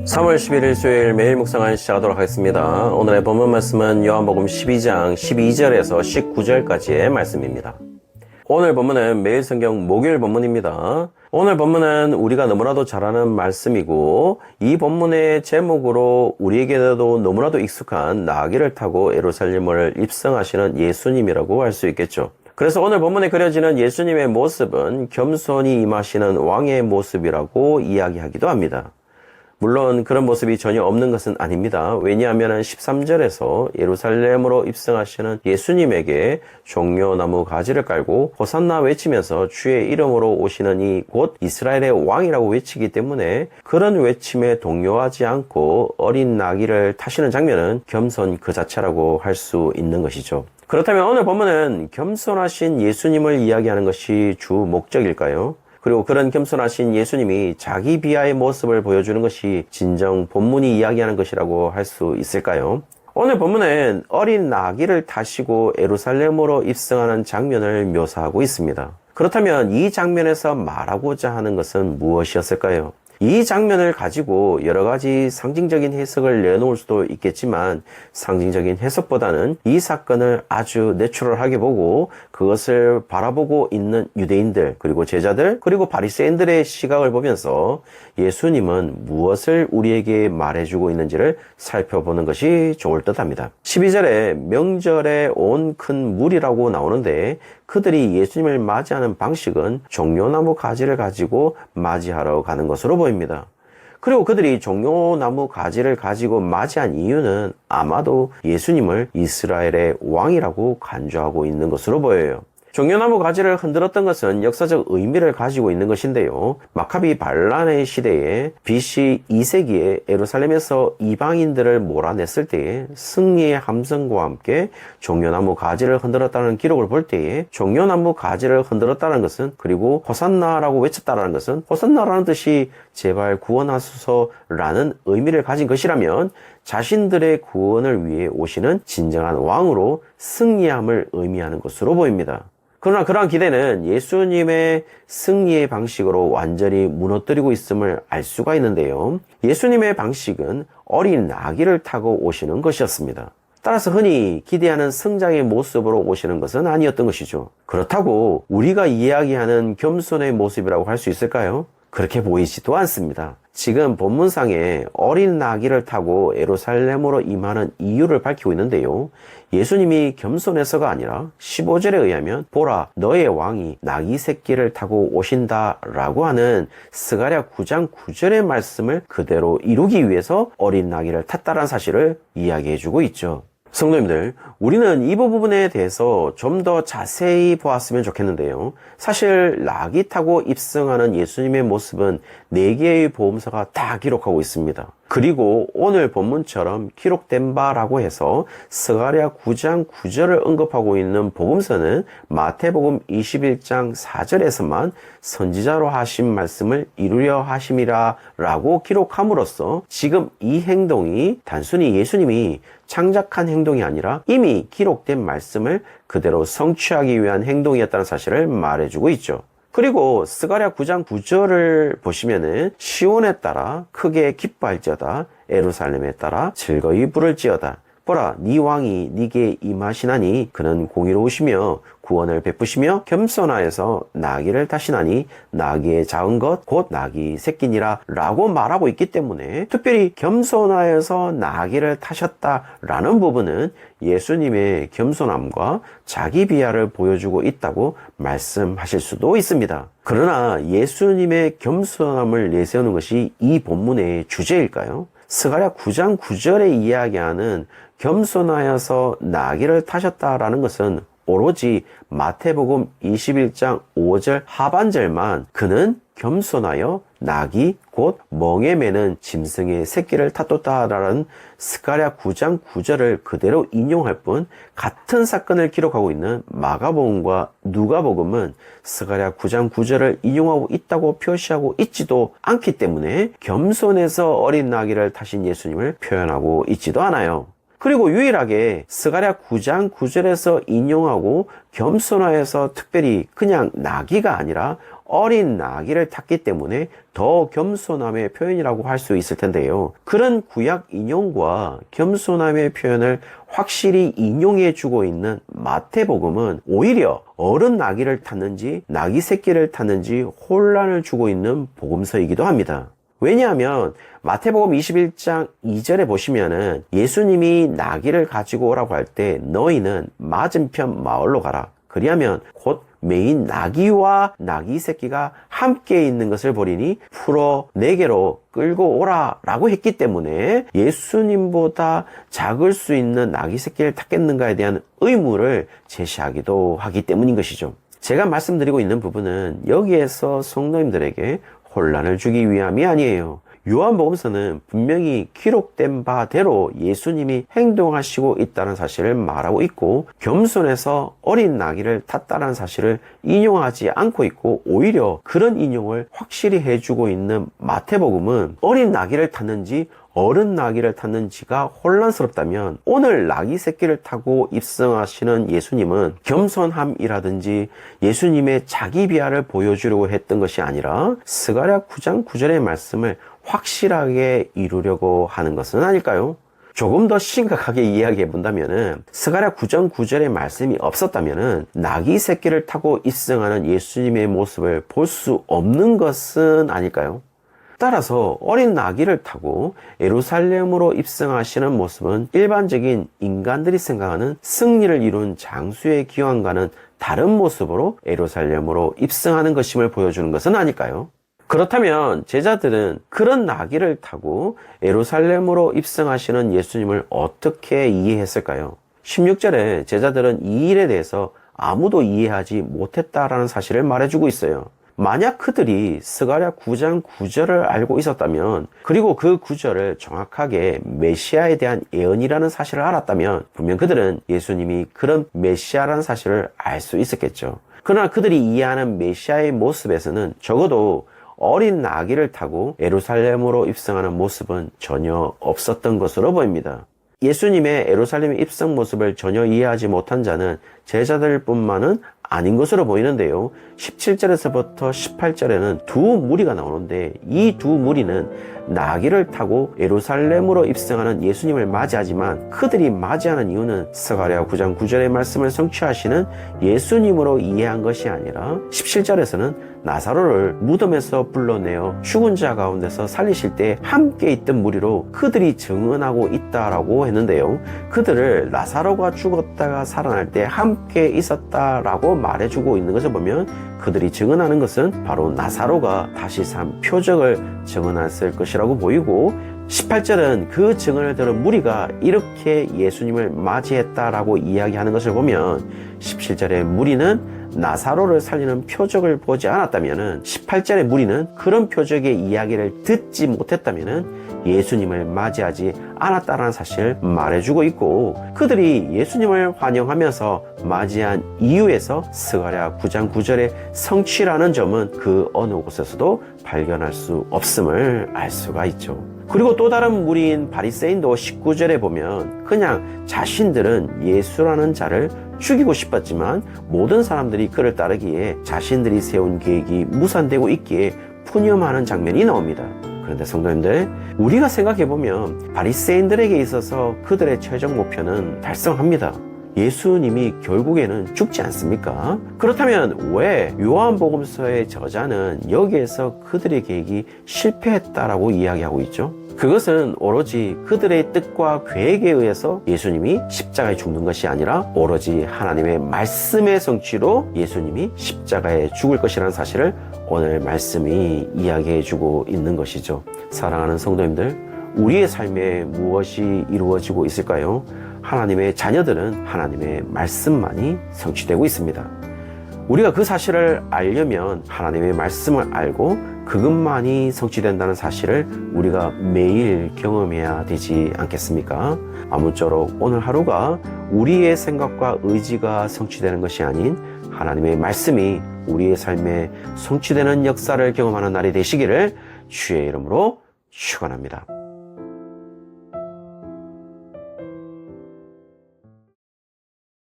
3월 11일 수요일 매일 묵상을 시작하도록 하겠습니다. 오늘의 본문 말씀은 요한복음 12장 12절에서 19절까지의 말씀입니다. 오늘 본문은 매일 성경 목요일 본문입니다. 오늘 본문은 우리가 너무나도 잘 아는 말씀이고 이 본문의 제목으로 우리에게도 너무나도 익숙한 나귀를 타고 예루살렘을 입성하시는 예수님이라고 할 수 있겠죠. 그래서 오늘 본문에 그려지는 예수님의 모습은 겸손히 임하시는 왕의 모습이라고 이야기하기도 합니다. 물론 그런 모습이 전혀 없는 것은 아닙니다. 왜냐하면 13절에서 예루살렘으로 입성하시는 예수님에게 종려나무 가지를 깔고 호산나 외치면서 주의 이름으로 오시는 이 곧 이스라엘의 왕이라고 외치기 때문에 그런 외침에 동요하지 않고 어린 나귀를 타시는 장면은 겸손 그 자체라고 할 수 있는 것이죠. 그렇다면 오늘 본문은 겸손하신 예수님을 이야기하는 것이 주 목적일까요? 그리고 그런 겸손하신 예수님이 자기 비하의 모습을 보여주는 것이 진정 본문이 이야기하는 것이라고 할 수 있을까요? 오늘 본문은 어린 나귀를 타시고 예루살렘으로 입성하는 장면을 묘사하고 있습니다. 그렇다면 이 장면에서 말하고자 하는 것은 무엇이었을까요? 이 장면을 가지고 여러 가지 상징적인 해석을 내놓을 수도 있겠지만 상징적인 해석보다는 이 사건을 아주 내추럴하게 보고 그것을 바라보고 있는 유대인들 그리고 제자들 그리고 바리새인들의 시각을 보면서 예수님은 무엇을 우리에게 말해주고 있는지를 살펴보는 것이 좋을 듯합니다. 12절에 명절에 온 큰 무리라고 나오는데 그들이 예수님을 맞이하는 방식은 종려나무 가지를 가지고 맞이하러 가는 것으로 보입니다. 그리고 그들이 종려나무 가지를 가지고 맞이한 이유는 아마도 예수님을 이스라엘의 왕이라고 간주하고 있는 것으로 보여요. 종려나무 가지를 흔들었던 것은 역사적 의미를 가지고 있는 것인데요. 마카비 반란의 시대에 BC 2세기에 예루살렘에서 이방인들을 몰아냈을 때에 승리의 함성과 함께 종려나무 가지를 흔들었다는 기록을 볼 때에 종려나무 가지를 흔들었다는 것은 그리고 호산나라고 외쳤다는 것은 호산나라는 뜻이 제발 구원하소서라는 의미를 가진 것이라면 자신들의 구원을 위해 오시는 진정한 왕으로 승리함을 의미하는 것으로 보입니다. 그러나 그러한 기대는 예수님의 승리의 방식으로 완전히 무너뜨리고 있음을 알 수가 있는데요. 예수님의 방식은 어린 나귀를 타고 오시는 것이었습니다. 따라서 흔히 기대하는 승장의 모습으로 오시는 것은 아니었던 것이죠. 그렇다고 우리가 이야기하는 겸손의 모습이라고 할 수 있을까요? 그렇게 보이지도 않습니다. 지금 본문상에 어린 나귀를 타고 예루살렘으로 임하는 이유를 밝히고 있는데요. 예수님이 겸손해서가 아니라 15절에 의하면 보라 너의 왕이 나귀 새끼를 타고 오신다 라고 하는 스가랴 9장 9절의 말씀을 그대로 이루기 위해서 어린 나귀를 탔다는 사실을 이야기해주고 있죠. 성도님들, 우리는 이 부분에 대해서 좀 더 자세히 보았으면 좋겠는데요. 사실 나귀 타고 입성하는 예수님의 모습은 4개의 복음서가 다 기록하고 있습니다. 그리고 오늘 본문처럼 기록된 바라고 해서 스가랴 9장 9절을 언급하고 있는 복음서는 마태복음 21장 4절에서만 선지자로 하신 말씀을 이루려 하심이라 라고 기록함으로써 지금 이 행동이 단순히 예수님이 창작한 행동이 아니라 이미 기록된 말씀을 그대로 성취하기 위한 행동이었다는 사실을 말해주고 있죠. 그리고 스가랴 9장 9절을 보시면은 시온에 따라 크게 기뻐할지어다 예루살렘에 따라 즐거이 부를지어다 보라 네 왕이 네게 임하시나니 그는 공의로우시며 구원을 베푸시며 겸손하여서 나귀를 타시나니 나귀의 작은 것 곧 나귀 새끼니라 라고 말하고 있기 때문에 특별히 겸손하여서 나귀를 타셨다라는 부분은 예수님의 겸손함과 자기 비하를 보여주고 있다고 말씀하실 수도 있습니다. 그러나 예수님의 겸손함을 내세우는 것이 이 본문의 주제일까요? 스가랴 9장 9절에 이야기하는 겸손하여서 나귀를 타셨다라는 것은 오로지 마태복음 21장 5절 하반절만 그는 겸손하여 나귀 곧 멍에 매는 짐승의 새끼를 탔도다라는 스가랴 9장 9절을 그대로 인용할 뿐 같은 사건을 기록하고 있는 마가복음과 누가복음은 스가랴 9장 9절을 인용하고 있다고 표시하고 있지도 않기 때문에 겸손해서 어린 나귀를 타신 예수님을 표현하고 있지도 않아요. 그리고 유일하게 스가랴 9장 9절에서 인용하고 겸손하여서 특별히 그냥 나귀가 아니라 어린 나귀를 탔기 때문에 더 겸손함의 표현이라고 할 수 있을 텐데요. 그런 구약 인용과 겸손함의 표현을 확실히 인용해 주고 있는 마태복음은 오히려 어른 나귀를 탔는지 나귀 새끼를 탔는지 혼란을 주고 있는 복음서이기도 합니다. 왜냐하면 마태복음 21장 2절에 보시면은 예수님이 나귀를 가지고 오라고 할 때 너희는 맞은편 마을로 가라. 그리하면 곧 메인 나귀와 나귀 새끼가 함께 있는 것을 보리니 풀어 내게로 끌고 오라 라고 했기 때문에 예수님보다 작을 수 있는 나귀 새끼를 탔겠는가에 대한 의무를 제시하기도 하기 때문인 것이죠. 제가 말씀드리고 있는 부분은 여기에서 성도님들에게 혼란을 주기 위함이 아니에요. 요한복음서는 분명히 기록된 바대로 예수님이 행동하시고 있다는 사실을 말하고 있고 겸손해서 어린 나귀를 탔다는 사실을 인용하지 않고 있고 오히려 그런 인용을 확실히 해주고 있는 마태복음은 어린 나귀를 탔는지 어른 나귀를 탔는지가 혼란스럽다면 오늘 나귀 새끼를 타고 입성하시는 예수님은 겸손함이라든지 예수님의 자기 비하를 보여주려고 했던 것이 아니라 스가랴 9장 9절의 말씀을 확실하게 이루려고 하는 것은 아닐까요? 조금 더 심각하게 이야기해 본다면은 스가랴 9장 9절의 말씀이 없었다면은 나귀 새끼를 타고 입성하는 예수님의 모습을 볼 수 없는 것은 아닐까요? 따라서 어린 나귀를 타고 예루살렘으로 입성하시는 모습은 일반적인 인간들이 생각하는 승리를 이룬 장수의 기왕과는 다른 모습으로 예루살렘으로 입성하는 것임을 보여주는 것은 아닐까요? 그렇다면 제자들은 그런 나귀를 타고 예루살렘으로 입성하시는 예수님을 어떻게 이해했을까요? 16절에 제자들은 이 일에 대해서 아무도 이해하지 못했다라는 사실을 말해주고 있어요. 만약 그들이 스가랴 9장 9절을 알고 있었다면 그리고 그 9절을 정확하게 메시아에 대한 예언이라는 사실을 알았다면 분명 그들은 예수님이 그런 메시아라는 사실을 알 수 있었겠죠. 그러나 그들이 이해하는 메시아의 모습에서는 적어도 어린 나귀를 타고 예루살렘으로 입성하는 모습은 전혀 없었던 것으로 보입니다. 예수님의 예루살렘 입성 모습을 전혀 이해하지 못한 자는 제자들뿐만은 아닌 것으로 보이는데요. 17절에서부터 18절에는 두 무리가 나오는데 이 두 무리는 나귀를 타고 예루살렘으로 입성하는 예수님을 맞이하지만 그들이 맞이하는 이유는 스가랴 9장 9절의 말씀을 성취하시는 예수님으로 이해한 것이 아니라 17절에서는 나사로를 무덤에서 불러내어 죽은 자 가운데서 살리실 때 함께 있던 무리로 그들이 증언하고 있다라고 했는데요. 그들을 나사로가 죽었다가 살아날 때 함께 있었다라고 말해주고 있는 것을 보면 그들이 증언하는 것은 바로 나사로가 다시 산 표적을 증언했을 것이라고 보이고 18절은 그 증언을 들은 무리가 이렇게 예수님을 맞이했다라고 이야기하는 것을 보면 17절의 무리는 나사로를 살리는 표적을 보지 않았다면 18절의 무리는 그런 표적의 이야기를 듣지 못했다면 예수님을 맞이하지 않았다는 사실을 말해주고 있고 그들이 예수님을 환영하면서 맞이한 이유에서 스가랴 9장 9절의 성취라는 점은 그 어느 곳에서도 발견할 수 없음을 알 수가 있죠. 그리고 또 다른 무리인 바리새인도 19절에 보면 그냥 자신들은 예수라는 자를 죽이고 싶었지만 모든 사람들이 그를 따르기에 자신들이 세운 계획이 무산되고 있기에 푸념하는 장면이 나옵니다. 그런데 성도님들, 우리가 생각해보면 바리새인들에게 있어서 그들의 최종 목표는 달성합니다. 예수님이 결국에는 죽지 않습니까? 그렇다면 왜 요한복음서의 저자는 여기에서 그들의 계획이 실패했다라고 이야기하고 있죠? 그것은 오로지 그들의 뜻과 계획에 의해서 예수님이 십자가에 죽는 것이 아니라 오로지 하나님의 말씀의 성취로 예수님이 십자가에 죽을 것이라는 사실을 오늘 말씀이 이야기해주고 있는 것이죠. 사랑하는 성도님들, 우리의 삶에 무엇이 이루어지고 있을까요? 하나님의 자녀들은 하나님의 말씀만이 성취되고 있습니다. 우리가 그 사실을 알려면 하나님의 말씀을 알고 그것만이 성취된다는 사실을 우리가 매일 경험해야 되지 않겠습니까? 아무쪼록 오늘 하루가 우리의 생각과 의지가 성취되는 것이 아닌 하나님의 말씀이 우리의 삶에 성취되는 역사를 경험하는 날이 되시기를 주의 이름으로 축원합니다.